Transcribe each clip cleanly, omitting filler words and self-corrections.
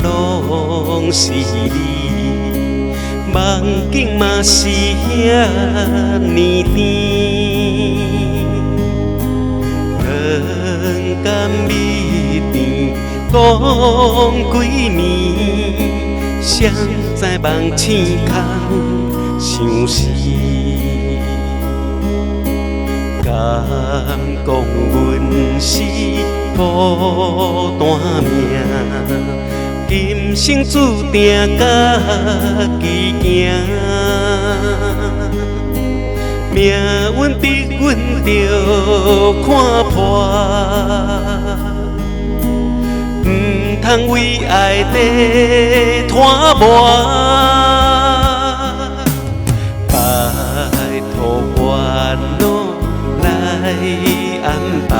拢是你，梦境嘛是遐尼甜，两甘蜜甜，讲几暝，谁知梦醒空相思。敢讲阮是孤单命，今生注定家己行。命运逼阮着看破，唔通为爱地拖磨。拜托原谅来安排，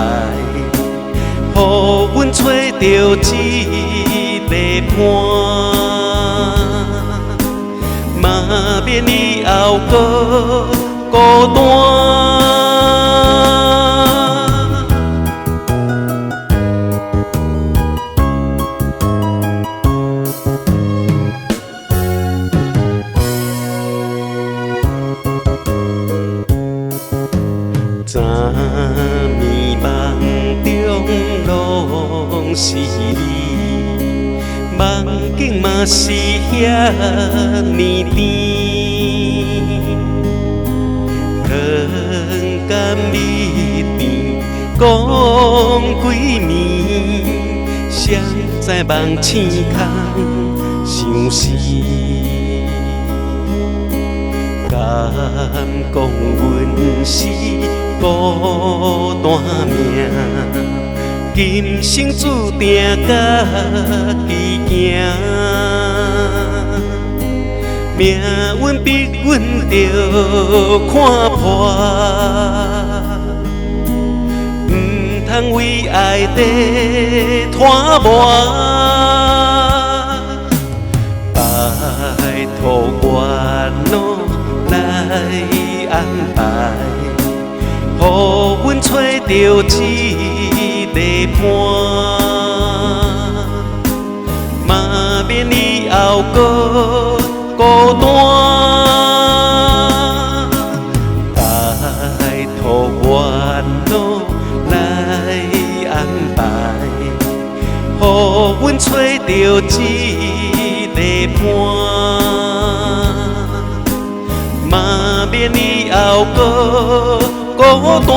予阮找到一个伴，嘛免以后搁孤单。昨暝梦中拢是你，梦境嘛是遐尼甜，两甘蜜甜，讲几暝，谁知梦醒空相思。敢讲阮是孤单命，今生注定家己行。命运逼阮着看破，唔通为爱地拖磨。拜托原谅来安排，予阮找到一个伴，嘛免以后搁孤单。拜托原谅来安排，予阮找到一个伴，嘛免以后搁孤单。